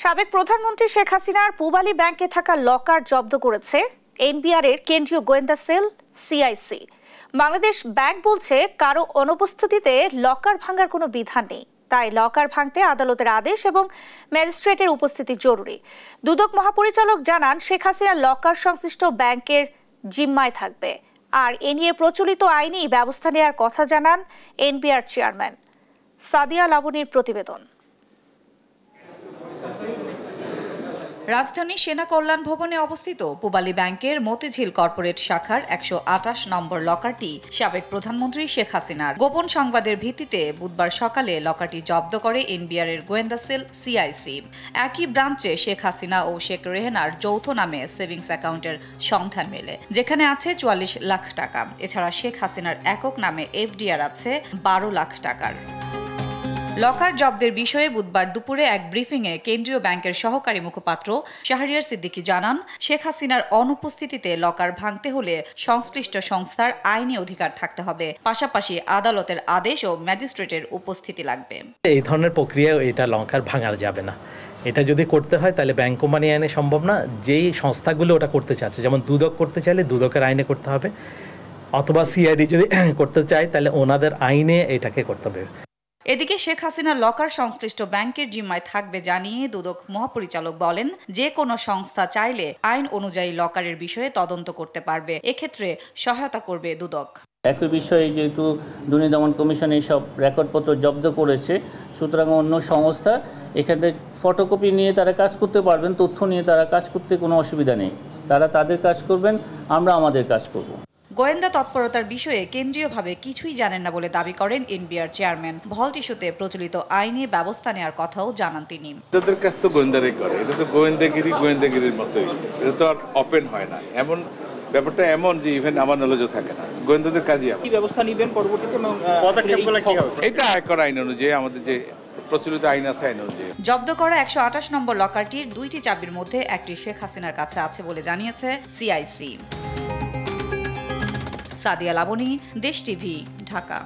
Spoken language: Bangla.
সাবেক প্রধানমন্ত্রী শেখ হাসিনার পূবালী ব্যাংকে থাকা লকার জব্দ করেছে এনবিআর এর কেন্দ্রীয় গোয়েন্দা সেল সিআইসি। বাংলাদেশ ব্যাংক বলছে, কারো অনুপস্থিতিতে লকার ভাঙার কোনো বিধান নেই, তাই লকার ভাঙতে আদালতের আদেশ এবং ম্যাজিস্ট্রেটের উপস্থিতি জরুরি। দুদক মহাপরিচালক জানান, শেখ হাসিনার লকার সংশ্লিষ্ট ব্যাংকের জিম্মায় থাকবে, আর এ নিয়ে প্রচলিত আইনি ব্যবস্থা নেওয়ার কথা জানান এনবিআর চেয়ারম্যান। সাদিয়া লাবনীর প্রতিবেদন। রাজধানী সেনা কল্যাণ ভবনে অবস্থিত পূবালী ব্যাংকের মতিঝিল কর্পোরেট শাখার ১২৮ নম্বর লকারটি সাবেক প্রধানমন্ত্রী শেখ হাসিনার। গোপন সংবাদের ভিত্তিতে বুধবার সকালে লকারটি জব্দ করে এনবিআর এর গোয়েন্দা সেল সিআইসি। একই ব্রাঞ্চে শেখ হাসিনা ও শেখ রেহেনার যৌথ নামে সেভিংস অ্যাকাউন্টের সন্ধান মেলে, যেখানে আছে ৪৪ লাখ টাকা। এছাড়া শেখ হাসিনার একক নামে এফডিআর আছে ১২ লাখ টাকার। লকার জব্দের বিষয়ে বুধবার দুপুরে এক ব্রিফিংয়ে কেন্দ্রীয় ব্যাংকের সহকারী মুখপাত্র শাহরিয়ার সিদ্দিকী জানান, শেখ হাসিনার অনুপস্থিতিতে লকার ভাঙতে হলে সংশ্লিষ্ট সংস্থার আইনি অধিকার থাকতে হবে, পাশাপাশি আদালতের আদেশ ও ম্যাজিস্ট্রেটের উপস্থিতি লাগবে। এই ধরনের প্রক্রিয়া এটা লকার ভাঙা যাবে না। এটা যদি করতে হয় তাহলে ব্যাংক কোম্পানি আইনে সম্ভব না। যেই সংস্থাগুলো ওটা করতে চাচ্ছে, যেমন দুদক করতে চাইলে দুদকের আইনে করতে হবে, অথবা সিআইডি যদি করতে চায় তাহলে ওনাদের আইনে এটাকে করতে হবে। এদিকে শেখ হাসিনার লকার সংশ্লিষ্ট ব্যাংকের জিম্মায় থাকবে জানিয়ে দুদক মহাপরিচালক বলেন, যে কোনো সংস্থা চাইলে আইন অনুযায়ী লকারের বিষয়ে তদন্ত করতে পারবে, এক্ষেত্রে সহায়তা করবে দুদক। একই বিষয়ে যেহেতু দুর্নীতি দমন কমিশন এইসব রেকর্ডপত্র জব্দ করেছে, সুতরাং অন্য সংস্থা এখানে ফটোকপি নিয়ে তারা কাজ করতে পারবেন, তথ্য নিয়ে তারা কাজ করতে কোনো অসুবিধা নেই। তারা তাদের কাজ করবেন, আমরা আমাদের কাজ করব। গোয়েন্দা তৎপরতার বিষয়ে কেন্দ্রীয়ভাবে কিছুই জানেন না বলে দাবি করেন এনবিআর চেয়ারম্যান। ভল্ট ইস্যুতে প্রচলিত আইনি ব্যবস্থা নেওয়ার কথাও জানান তিনি। তাদের কাজ তো গোয়েন্দারাই করে, এটা তো গোয়েন্দাগিরির মতোই, এটা তো আর ওপেন হয় না। এমন ব্যাপারটা এমন যে ইভেন আমার নলেজও থাকে না, গোয়েন্দাদের কাজই। কি ব্যবস্থা নেবেন পরবর্তীতে? এটা আয়কর আইন অনুযায়ী, আমাদের যে প্রচলিত আইন আছে আইন অনুযায়ী। জব্দ করা ১২৮ নম্বর লকারটির ২টি চাবির মধ্যে একটি শেখ হাসিনার কাছে আছে বলে জানিয়েছে সিআইসি। সাদিয়া লাবনী, দেশ টিভি, ঢাকা।